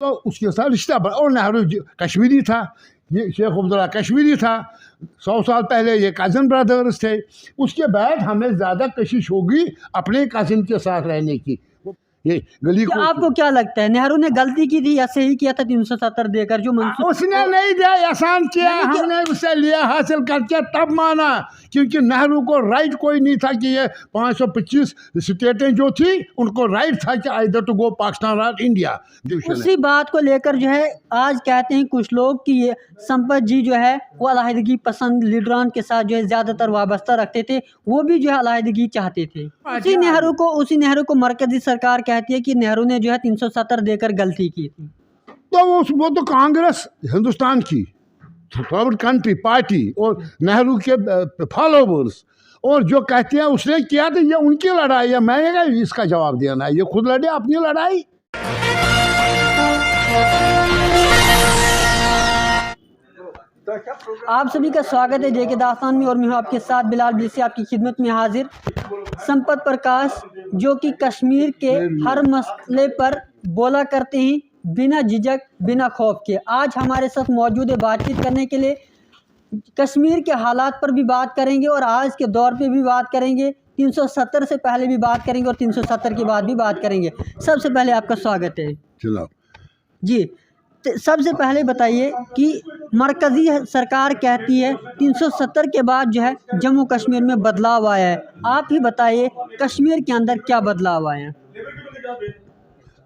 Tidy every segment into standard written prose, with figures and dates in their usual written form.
तो उसके साथ रिश्ता बढ़ा। और नेहरू कश्मीरी था, ये शेख अब्दुल्ला कश्मीरी था, 100 साल पहले ये कज़न ब्रदर्स थे। उसके बाद हमें ज़्यादा कशिश होगी अपने कज़न के साथ रहने की। ये गली को आपको क्या लगता है नेहरू ने गलती की थी या सही किया था 370 देकर जो मंसूर? उसने नहीं दिया, एहसान किया, हमने उससे लिया हासिल करके तब माना, क्योंकि नेहरू को राइट कोई नहीं था कि ये 525 स्टेटें जो थी उनको राइट था कि आइदर टू गो पाकिस्तान और इंडिया। उसी बात को लेकर जो है आज कहते हैं कुछ लोग कि ये संपत जी जो है वो अलहदगी पसंद लीडरान के साथ जो है ज़्यादातर वाबस्ता रखते थे, वो भी जो है अलहदगी चाहते थे। उसी नेहरू को मरकजी सरकार कहती है कि नेहरू ने जो है 370 देकर गलती की थी। तो वो तो कांग्रेस हिंदुस्तान की थर्ड कंट्री पार्टी और नेहरू के फॉलोवर्स, और जो कहते हैं उसने किया तो ये उनकी लड़ाई है, मैं इसका जवाब देना है। ये खुद लड़े अपनी लड़ाई। आप सभी का स्वागत है जेके दास्तान में, और मैं हूँ आपके साथ बिलाल बिलसी आपकी खिदमत में हाजिर। संपत प्रकाश जो कि कश्मीर के हर मसले पर बोला करते हैं बिना झिझक बिना खौफ के, आज हमारे साथ मौजूद है बातचीत करने के लिए। कश्मीर के हालात पर भी बात करेंगे और आज के दौर पे भी बात करेंगे, 370 से पहले भी बात करेंगे और 370 के बाद भी बात करेंगे। सबसे पहले आपका स्वागत है। चलो जी, सबसे पहले बताइए कि मरकज़ी सरकार कहती है 370 के बाद जो है जम्मू कश्मीर में बदलाव आया है। आप ही बताइए कश्मीर के अंदर क्या बदलाव आया है?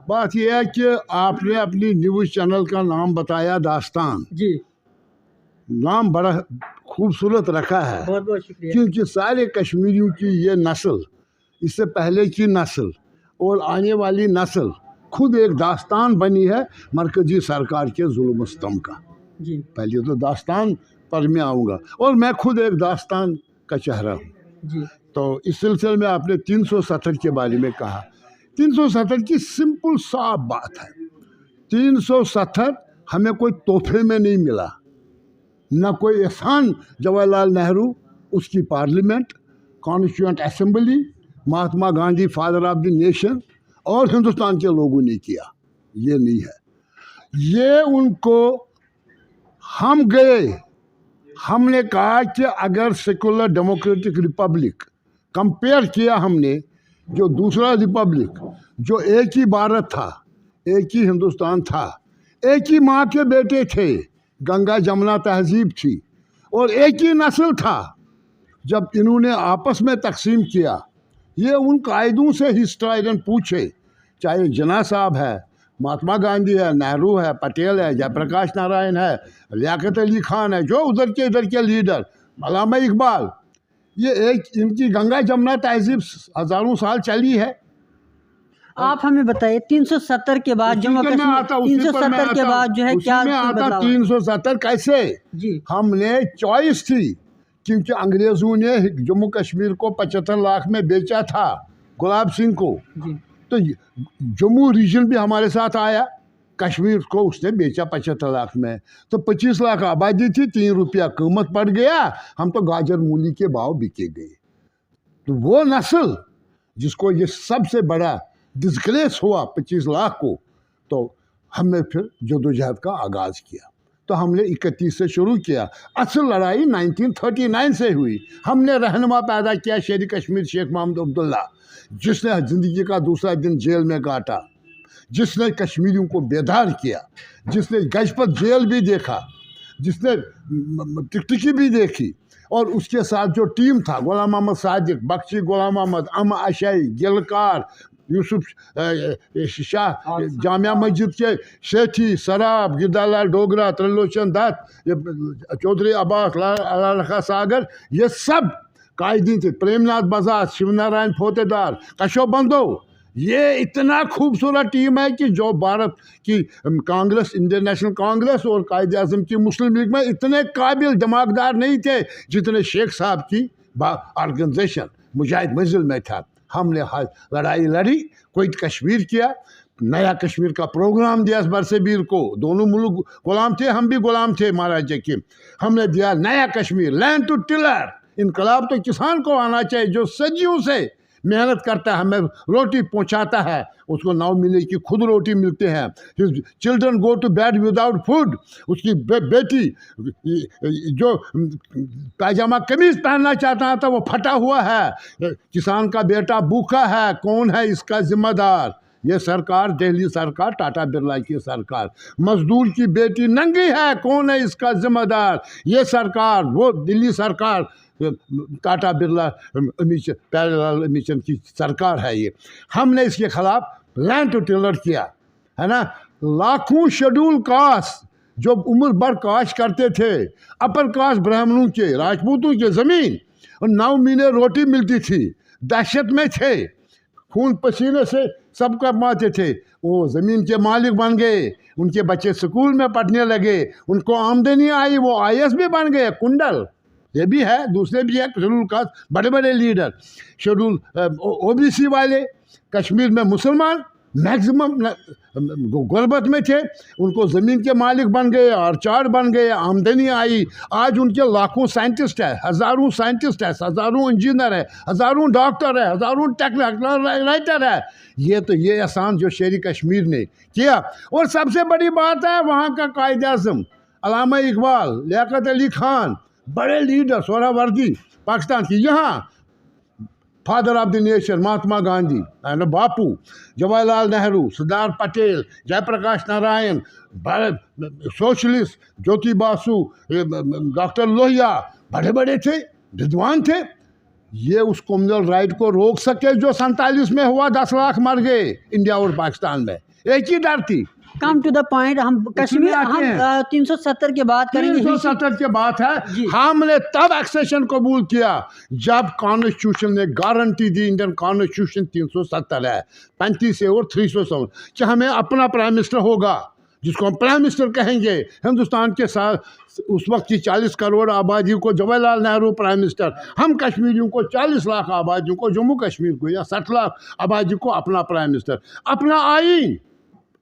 बात यह है कि आपने अपनी न्यूज़ चैनल का नाम बताया दास्तान। जी, नाम बड़ा खूबसूरत रखा है, बहुत बहुत शुक्रिया। क्योंकि सारे कश्मीरियों की ये नस्ल, इससे पहले की नस्ल और आने वाली नस्ल खुद एक दास्तान बनी है मरकजी सरकार के जुल्म सितम का। जी, पहले तो दास्तान पर मैं आऊँगा, और मैं खुद एक दास्तान का चेहरा हूँ। जी, तो इस सिलसिले में आपने 370 के बारे में कहा। 370 की सिंपल साफ बात है, 370 हमें कोई तोहफे में नहीं मिला, न कोई एहसान जवाहरलाल नेहरू, उसकी parliament, constituent assembly, Mahatma Gandhi father of the nation और हिंदुस्तान के लोगों ने किया। ये नहीं है, ये उनको हम गए, हमने कहा कि अगर सेकुलर डेमोक्रेटिक रिपब्लिक कंपेयर किया हमने, जो दूसरा रिपब्लिक जो एक ही भारत था, एक ही हिंदुस्तान था, एक ही माँ के बेटे थे, गंगा जमुना तहजीब थी और एक ही नस्ल था, जब इन्होंने आपस में तकसीम किया, ये उन कायदों से हिस्टोरियन पूछे, चाहे जिन्ना साहब है, महात्मा गांधी है, नेहरू है, पटेल है, जयप्रकाश नारायण है, लियाकत अली खान है, जो उधर के लीडर, अल्लामा इकबाल, ये एक इनकी गंगा जमुना तहजीब हज़ारों साल चली है। आप हमें बताइए 370 के बाद जम्मू कश्मीर 370 के बाद जो है क्या बदलाव? 370 कैसे? जी, हमने चॉइस थी, क्योंकि अंग्रेज़ों ने जम्मू कश्मीर को 75 लाख में बेचा था गुलाब सिंह को। जी, तो जम्मू रीजन भी हमारे साथ आया, कश्मीर को उसने बेचा 75 लाख में। तो 25 लाख आबादी थी, 3 रुपया कीमत पड़ गया, हम तो गाजर मूली के भाव बिके गए। तो वो नस्ल जिसको ये सबसे बड़ा डिस्ग्रेस हुआ 25 लाख को, तो हमने फिर जदोजहद का आगाज़ किया। तो हमने 31 से शुरू किया, असल लड़ाई 1939 से हुई। हमने रहनुमा पैदा किया शेर कश्मीर शेख मोहम्मद अब्दुल्ला, जिसने ज़िंदगी का दूसरा दिन जेल में काटा, जिसने कश्मीरियों को बेदार किया, जिसने गजपत जेल भी देखा, जिसने टिकटिकी भी देखी, और उसके साथ जो टीम था, गुलाम मोहम्मद सादिक, बख्शी गुलाम मोहम्मद, अम अशई, गिलकार, यूसुफ शाह, जामिया मस्जिद के सेठी, सराब, गिरदालाल डोगरा, त्रिलोचन दत्त, चौधरी अब्बास, लाला सागर, ये सब कायदीन थे, प्रेमनाथ बजाज, शिवनारायण फोतेदार, कशोबंदो। ये इतना खूबसूरत टीम है कि जो भारत की कांग्रेस, इंडियन नेशनल कांग्रेस और कायदे आज़म की मुस्लिम लीग में इतने काबिल दिमागदार नहीं थे जितने शेख साहब की ऑर्गेनाइजेशन मुजाहिद मंजिल में था। हमने लड़ाई लड़ी, कोई कश्मीर किया, नया कश्मीर का प्रोग्राम दिया बरसबीर को, दोनों मुल्क गुलाम थे, हम भी गुलाम थे महाराजा के। हमने दिया नया कश्मीर, लैंड टू टिलर, इनकलाब तो किसान को आना चाहिए जो सदियों से मेहनत करता है, हमें रोटी पहुंचाता है, उसको 9 महीने की खुद रोटी मिलते हैं। Children go to bed without food. उसकी बेटी जो पायजामा कमीज पहनना चाहता था वो फटा हुआ है। किसान का बेटा भूखा है, कौन है इसका जिम्मेदार? ये सरकार, दिल्ली सरकार, टाटा बिरला की सरकार। मजदूर की बेटी नंगी है, कौन है इसका जिम्मेदार? ये सरकार, वो दिल्ली सरकार, टाटा बिरला प्यारेलाल मिशन की सरकार है ये। हमने इसके खिलाफ लैंड टू टिलर किया है ना। लाखों शेड्यूल कास्ट जो उम्र भर काश करते थे, अपर कास्ट ब्राह्मणों के, राजपूतों के ज़मीन, और 9 महीने रोटी मिलती थी, दहशत में थे, खून पसीने से सब कमाते थे। वो ज़मीन के मालिक बन गए, उनके बच्चे स्कूल में पढ़ने लगे, उनको आमदनी आई, वो IAS भी बन गए। कुंडल ये भी है, दूसरे भी है शेड्यूल कास्ट, बड़े बड़े लीडर। शेड्यूल OBC वाले कश्मीर में मुसलमान मैक्सिमम गुर्बत में थे, उनको ज़मीन के मालिक बन गए, आर्चार्ड बन गए, आमदनी आई। आज उनके लाखों साइंटिस्ट है, हज़ारों साइंटिस्ट है, हज़ारों इंजीनियर है, हज़ारों डॉक्टर है, हज़ारों टेक्निकल राइटर है। ये एहसान जो शेरी कश्मीर ने किया। और सबसे बड़ी बात है वहाँ का कायदे आज़म अल्लामा इकबाल, लियाकत अली खान, बड़े लीडर, सोहरावर्दी पाकिस्तान की, यहाँ father of the nation Mahatma Gandhi, Bapu, Jawaharlal Nehru, Sardar Patel, Jayaprakash Narayan, socialist Jyoti Basu, doctor Lohia, बड़े बड़े थे, विद्वान थे। ये उस कम्युनल राइट को रोक सके जो 47 में हुआ। 10 लाख मर गए इंडिया और पाकिस्तान में, एक ही डर थी। कम टू द पॉइंट, हम कश्मीर, हम 370 के बात करेंगे। 370 के बात है। हमने तब एक्सेशन कबूल किया जब कॉन्स्टिट्यूशन ने गारंटी दी। इंडियन कॉन्स्टिट्यूशन 370 है, 35 से और 307 कि हमें अपना प्राइम मिनिस्टर होगा, जिसको हम प्राइम मिनिस्टर कहेंगे। हिंदुस्तान के साथ उस वक्त की 40 करोड़ आबादी को जवाहरलाल नेहरू प्राइम मिनिस्टर, हम कश्मीरियों को 40 लाख आबादी को, जम्मू कश्मीर को या 60 लाख आबादी को अपना प्राइम मिनिस्टर, अपना आईन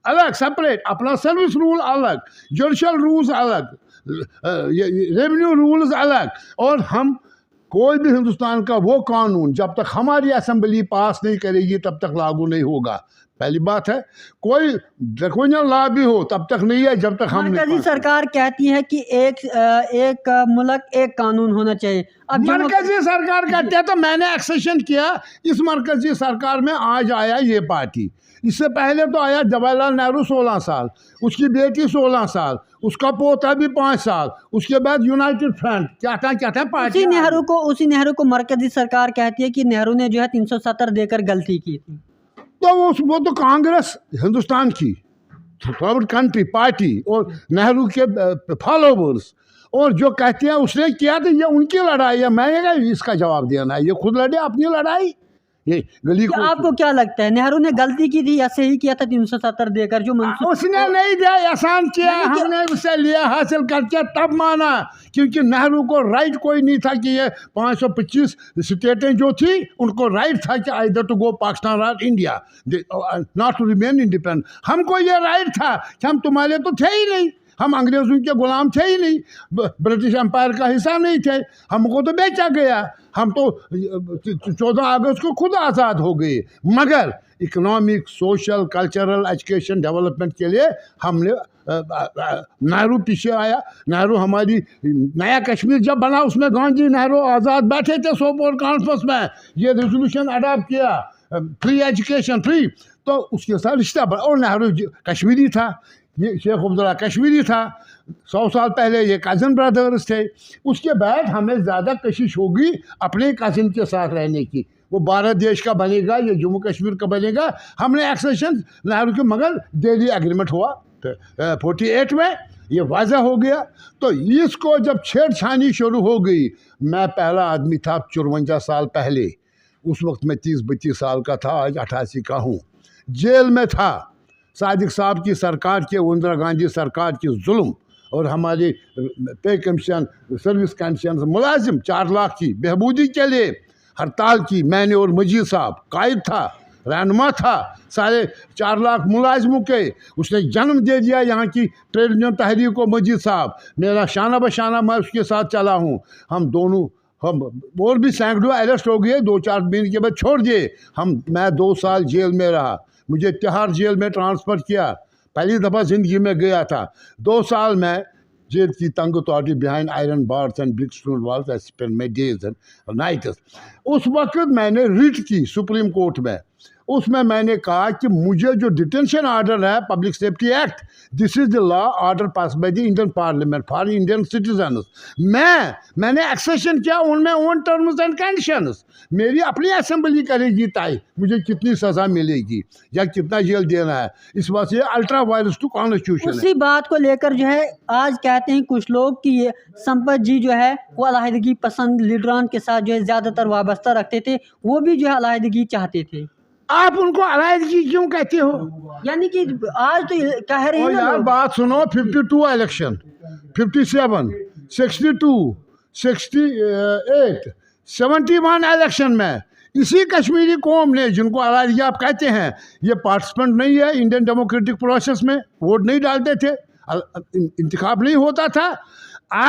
अलग सेपरेट, अपना सर्विस रूल अलग, जुडिशल रूल्स अलग, रेवेन्यू रूल्स अलग। और हम कोई भी हिंदुस्तान का वो कानून जब तक हमारी असेंबली पास नहीं करेगी तब तक लागू नहीं होगा। पहली बात है, कोई ड्रैकोनियन लॉ भी हो तब तक नहीं है जब तक हम। मरकजी सरकार कहती है कि एक मुल्क एक कानून होना चाहिए। अब मरकजी सरकार कहती है, तो मैंने एक्सेशन किया इस मरकजी सरकार में। आज आया ये पार्टी, इससे पहले तो आया जवाहरलाल नेहरू 16 साल, उसकी बेटी 16 साल, उसका पोता भी 5 साल, उसके बाद यूनाइटेड फ्रंट, क्या था पार्टी। उसी नेहरू को मरकजी सरकार कहती है कि नेहरू ने जो है 370 देकर गलती की थी। तो वो तो कांग्रेस हिंदुस्तान की थर्ड कंट्री पार्टी और नेहरू के फॉलोवर्स, और जो कहते हैं उसने किया तो ये उनकी लड़ाई है, मैं इसका जवाब देना है। ये खुद लड़े अपनी लड़ाई। ये गली को आपको क्या लगता है, नेहरू ने गलती की थी या सही किया था 370 देकर? जो उसने नहीं दिया, एहसान किया, हमने उससे लिया, हासिल करके तब माना, क्योंकि नेहरू को राइट कोई नहीं था कि ये 525 स्टेटें जो थी उनको राइट था कि आइदर टू गो पाकिस्तान और India, not to remain independent. हमको ये राइट था कि हम तुम्हारे तो थे ही नहीं, हम अंग्रेज़ों के गुलाम थे ही नहीं, ब्रिटिश एम्पायर का हिस्सा नहीं थे, हमको तो बेचा गया। हम तो 14 अगस्त को खुद आज़ाद हो गए। मगर economic, social, cultural, education development के लिए हमने नेहरू पीछे आया। नेहरू हमारी नया कश्मीर जब बना उसमें गांधी नेहरू आज़ाद बैठे थे सोपोर कॉन्फ्रेंस में, ये रेजोल्यूशन अडॉप्ट किया, फ्री एजुकेशन फ्री, तो उसके साथ रिश्ता बढ़ा। और नेहरू कश्मीरी था, ये शेख अब्दुल्ला कश्मीरी था, 100 साल पहले ये कज़न ब्रदर्स थे। उसके बाद हमें ज़्यादा कोशिश होगी अपने कज़न के साथ रहने की। वो भारत देश का बनेगा, ये जम्मू कश्मीर का बनेगा। हमने एक्सेशन नेहरू के, मगर दिल्ली एग्रीमेंट हुआ 48 में, ये वाज़ा हो गया। तो इसको जब छेड़छानी शुरू हो गई, मैं पहला आदमी था 54 साल पहले, उस वक्त मैं 30-32 साल का था, आज 88 का हूँ। जेल में था सादिक साहब की सरकार के, इंदिरा गांधी सरकार की जुल्म, और हमारी पे कमीशन, सर्विस कमीशन मुलाजिम 4 लाख की बहबूदी के लिए हड़ताल की। मैंने और मजीद साहब कायद था, रहनुमा था, सारे 4 लाख मुलाजिमों के उसने जन्म दे दिया। यहाँ की ट्रेड यूनियन तहरीक को मजीद साहब, मेरा शाना बशाना मैं उसके साथ चला हूँ। हम दोनों हम और भी सैकड़ों अरेस्ट हो गए, 2-4 महीने के बाद छोड़ दिए मैं 2 साल जेल में रहा, मुझे तिहाड़ जेल में ट्रांसफ़र किया, पहली दफ़ा ज़िंदगी में गया था। 2 साल में जेल की तंग तोड़ी behind iron bars and brick stone walls, I spend my days and nights. उस वक्त मैंने रिट की सुप्रीम कोर्ट में, उसमें मैंने कहा कि मुझे जो डिटेंशन ऑर्डर है public safety act, this is the law order pass by the Indian parliament for Indian citizens, मैंने एक्सेशन किया उनमें ओन टर्म्स एंड कंडीशंस, मेरी अपनी असेंबली करेगी तय मुझे कितनी सज़ा मिलेगी या कितना जेल देना है। इस बात से अल्ट्रा वायलेंस टू कॉन्स्टिट्यूशन है। उसी बात को लेकर जो है आज कहते हैं कुछ लोग कि ये संपत जी जो है वो अलहदगी पसंद लीडरान के साथ जो है ज़्यादातर वाबस्ता रखते थे, वो भी जो है अलहदगी चाहते थे। आप उनको अलहदगी क्यों कहते हो? यानी कि आज तो कह रहे हैं ना यार लोग। बात सुनो, 52 इलेक्शन, 57, 62, 68, 71 इलेक्शन में इसी कश्मीरी कौम ने, जिनको अलहदगी आप कहते हैं, ये पार्टिसिपेंट नहीं है इंडियन डेमोक्रेटिक प्रोसेस में, वोट नहीं डालते थे, इंतखाब नहीं होता था।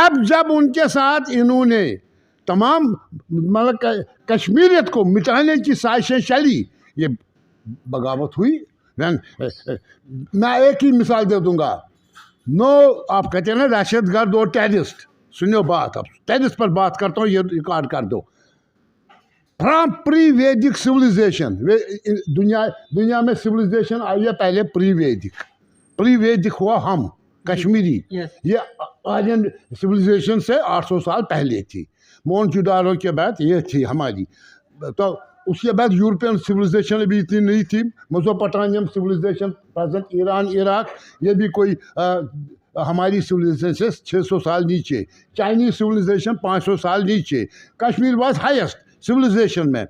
अब जब उनके साथ इन्होंने तमाम मतलब कश्मीरियत को मिटाने की साजिशें चली, ये बगावत हुई। मैं एक ही मिसाल दे दूंगा, आप कहते हैं ना दहशतगर्द और टेररिस्ट, सुनियो बात, अब टेररिस्ट पर बात करता हूँ, ये रिकॉर्ड कर दो। फ्रॉम प्री वैदिक सिविलाइजेशन, दुनिया में सिविलाइजेशन आई है पहले प्री वैदिक हुआ हम कश्मीरी, ये आर्यन सिविलाइजेशन से 800 साल पहले थी, मोहनजोदाड़ो के बाद ये थी हमारी। तो उसके बाद यूरोपियन सिविलाइजेशन भी इतनी नहीं थी, Mesopotamian civilization, present Iran Iraq, ये भी कोई हमारी सिविलाइजेशन से 600 साल नीचे, चाइनीज सिविलाइजेशन 500 साल नीचे, कश्मीर वाज हाईएस्ट सिविलाइजेशन में,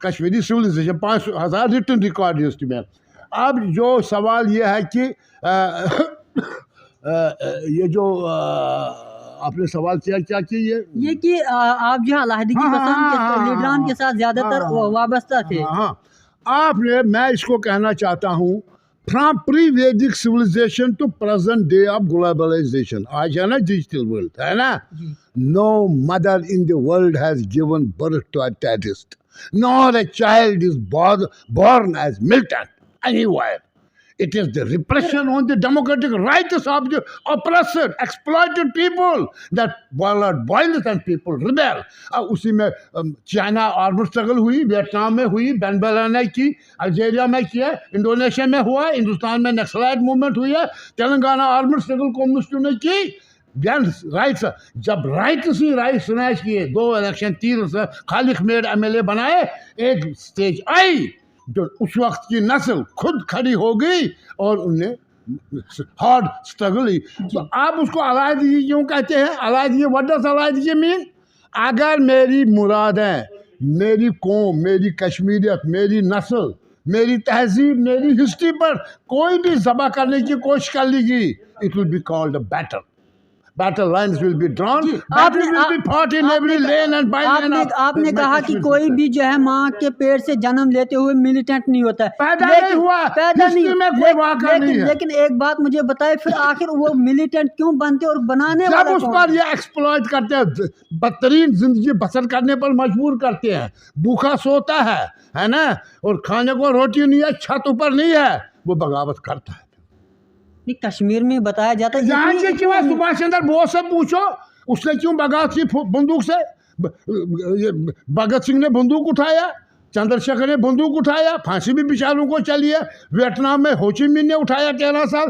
Kashmiri civilization 5,000 written record history में। अब जो सवाल ये है कि ये जो आपने सवाल किया क्या कि ये कि आप जो अलहदगी पसंद के लीडरान के साथ ज़्यादातर वाबस्ता थे। मैं इसको कहना चाहता हूँ, from pre Vedic civilization to present day of globalization, आज है ना डिजिटल वर्ल्ड, है ना, no mother in the world has given birth to a terrorist, nor a child is born as militant anywhere. It is the repression on the democratic rights of the oppressed, exploited people that violent and people rebel. उसी में China armour struggle हुई, Vietnam में हुई, बेनबेला ने की, Algeria में किया, Indonesia में हुआ, हिंदुस्तान में नक्सलाइट मूवमेंट हुई है, तेलंगाना आर्मर स्ट्रगल कम्युनिस्टों ने की। राइट्स, जब राइट्स ही राइट स्नैच किए, 2 इलेक्शन 3 खालिद मेड MLA बनाए, एक स्टेज आई जो उस वक्त की नस्ल खुद खड़ी हो गई और उनने हार्ड स्ट्रगल ही। तो आप उसको अलहदगी क्यों कहते हैं? अलहदगी, व्हाट डज अलहदगी मीन? अगर मेरी मुरादें, मेरी कौम, मेरी कश्मीरियत, मेरी नस्ल, मेरी तहजीब, मेरी हिस्ट्री पर कोई भी ज़बह करने की कोशिश कर लेगी, it will be called a battle. Battle lines will be drawn. Battle will be fought in every lane and by lane. आपने कहा कि कोई भी जो है माँ के पेट से जन्म लेते हुए मिलिटेंट नहीं होता है, पैदा नहीं हुआ, पैदा नहीं में कोई वाक़ा नहीं है। लेकिन एक बात मुझे बताए, फिर आखिर वो मिलिटेंट क्यों बनते और बनाने वाला जब उस पर ये एक्सप्लॉइट करते हैं, बदतरीन जिंदगी बसर करने पर मजबूर करते हैं, भूखा सोता है ना, और खाने को रोटी नहीं है, छत ऊपर नहीं है, वो बगावत करता है। कश्मीर में बताया जाता है, यहाँ के क्यों सुभाष चंद्र बोस से पूछो, उसने क्यों बगावत की बंदूक से? भगत सिंह ने बंदूक उठाया, चंद्रशेखर ने बंदूक उठाया, फांसी भी बेचारों को चली है। वियतनाम में हो ची मिन ने उठाया 13 साल,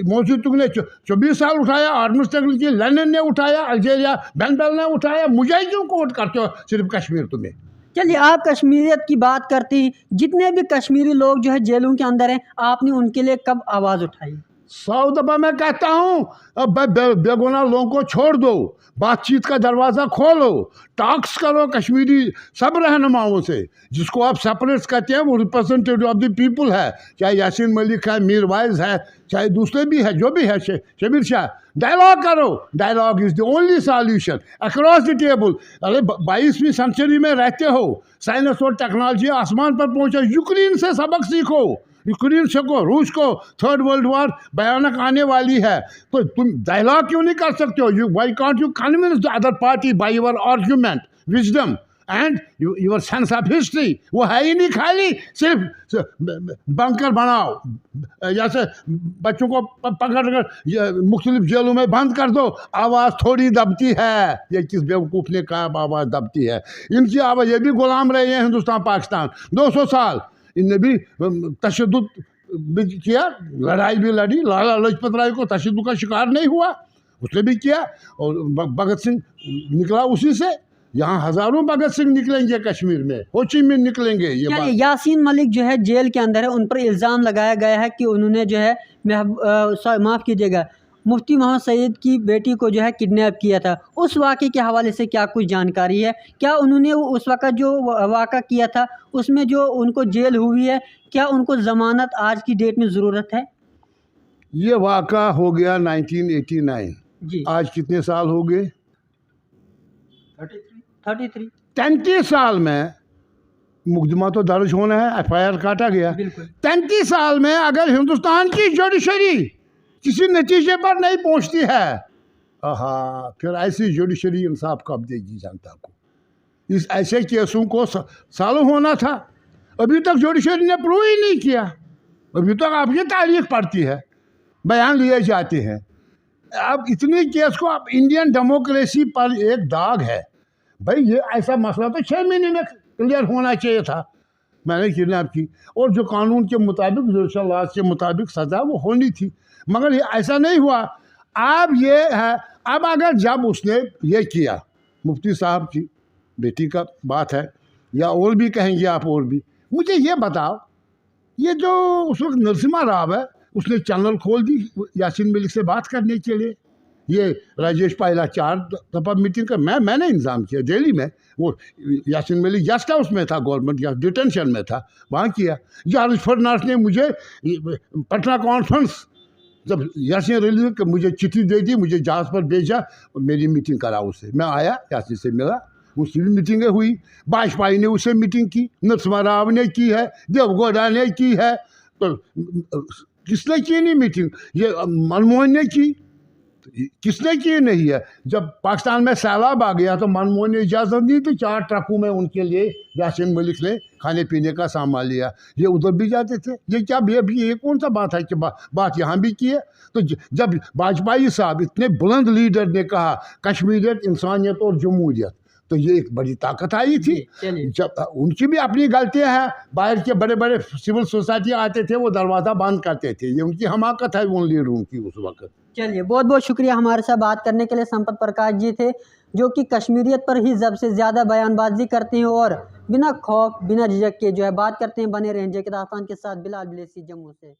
मो चे तुंग ने 24 साल उठाया, आर्मर स्ट्रगल की लेनिन ने उठाया, अल्जीरिया बेनबेल ने उठाया। मुझे क्यों कोट करते हो सिर्फ कश्मीर तुम्हें? चलिए, आप कश्मीरियत की बात करते हैं, जितने भी कश्मीरी लोग जो है जेलों के अंदर हैं, आपने उनके लिए कब आवाज़ उठाई? 100 दफ़ा मैं कहता हूँ, अब बेगुनाह लोगों को छोड़ दो, बातचीत का दरवाज़ा खोलो, टॉक्स करो कश्मीरी सब रहनुमाओं से, जिसको आप सेपरेट्स कहते हैं, वो रिप्रेजेंटेटिव ऑफ द पीपल है, चाहे यासीन मलिक है, मीर वाइज है, चाहे दूसरे भी है, जो भी है, शबीर शाह। डायलॉग करो, dialogue is the only solution across the table. अरे 22वीं सेंचुरी में रहते हो, साइंस और टेक्नोलॉजी आसमान पर पहुँचा, यूक्रेन से सबक सीखो, यूक्रेन से को, रूस को 3rd वर्ल्ड वॉर भयानक आने वाली है, तो तुम डायलॉग क्यों नहीं कर सकते हो? Why can't you convince the other party by your argument wisdom and your sense of history वो है ही नहीं, खाली सिर्फ बंकर बनाओ, जैसे बच्चों को पकड़ कर मुख्तलिफ जेलों में बंद कर दो, आवाज़ थोड़ी दबती है। ये किस बेवकूफ़ ने कहा आवाज़ दबती है? इनकी आवाज़, ये भी गुलाम रहे हैं हिंदुस्तान पाकिस्तान 200 साल, इनने भी तशद्दुद भी किया, लड़ाई भी लड़ी। लाला लाजपत राय को तशद्दुद का शिकार नहीं हुआ, उसने भी किया, और भगत सिंह निकला उसी से। यहाँ हजारों भगत सिंह निकलेंगे कश्मीर में, हो ची मिन्ह निकलेंगे। ये बात यासीन मलिक जो है जेल के अंदर है, उन पर इल्ज़ाम लगाया गया है कि उन्होंने जो है माफ़ कीजिएगा मुफ्ती मोहम्मद सईद की बेटी को जो है किडनैप किया था। उस वाक़े के हवाले से क्या कुछ जानकारी है? क्या उन्होंने उस वक़्त जो वाक़ा किया था उसमें जो उनको जेल हुई है, क्या उनको ज़मानत आज की डेट में ज़रूरत है? ये वाक़ा हो गया 1989 जी, आज कितने साल हो गए? 33 33 साल में मुकदमा तो दर्ज होना है, FIR काटा गया। बिल्कुल। 33 साल में अगर हिंदुस्तान की जुडिशरी किसी नतीजे पर नहीं पहुंचती है, फिर ऐसी जुडिशरी इंसाफ कब देगी जनता को? इस ऐसे केसों को सालों होना था, अभी तक जुडिशरी ने प्रूव ही नहीं किया। अभी तक आपकी तारीख पड़ती है, बयान लिए जाते हैं। अब इतने केस को, अब इंडियन डेमोक्रेसी पर एक दाग है भाई। ये ऐसा मसला तो 6 महीने में क्लियर होना चाहिए था। मैंने किडनैप की, और जो कानून के मुताबिक, जुडिशल लॉ के मुताबिक सज़ा वो होनी थी, मगर ये ऐसा नहीं हुआ। अब ये है, अब अगर जब उसने ये किया, मुफ्ती साहब की बेटी का बात है, या और भी कहेंगे आप, और भी, मुझे ये बताओ, ये जो उस वक्त नरसिम्हा राव है, उसने चैनल खोल दी यासीन मलिक से बात करने के लिए। ये राजेश पायला 4 दफ़ा मीटिंग कर, मैंने इंतज़ाम किया दिल्ली में। वो यासीन मलिक गेस्ट हाउस में था, गवर्नमेंट या डिटेंशन में था, वहाँ किया। जॉर्ज फर्नांडिस ने मुझे पटना कॉन्फ्रेंस, जब यासीन रिलीज के मुझे चिट्ठी दे दी, मुझे जहाज़ पर भेजा, मेरी मीटिंग करा उससे। मैं आया, यासीन से मिला, उसकी भी मीटिंगें हुई। वाजपेयी ने उससे मीटिंग की, नरसिम्हा राव ने की है, देवगौड़ा ने की है, तो किसने की नहीं मीटिंग? ये मनमोहन ने की, किसने की नहीं है? जब पाकिस्तान में सैलाब आ गया तो मनमोहन ने इजाज़त दी थी, 4 ट्रकों में उनके लिए यासीन मलिक ने खाने पीने का सामान लिया। ये उधर भी जाते थे। ये क्या भी, ये कौन सा बात है कि बात यहाँ भी की है? तो जब वाजपेयी साहब, इतने बुलंद लीडर, ने कहा कश्मीरियत, इंसानियत और जमहूरियत, तो ये एक बड़ी ताकत आई थी। जब उनकी भी अपनी गलतियाँ हैं, बाहर के बड़े बड़े सिविल सोसाइटी आते थे, वो दरवाज़ा बंद करते थे, ये उनकी हमाकत है उन लीडरों की उस वक्त। चलिए, बहुत बहुत शुक्रिया हमारे साथ बात करने के लिए। संपत प्रकाश जी थे, जो कि कश्मीरियत पर ही सबसे ज़्यादा बयानबाजी करते हैं और बिना खौफ बिना झिझक के जो है बात करते हैं। बने रहें जे के दास्तान के साथ। बिलाल बिलेसी, जम्मू से।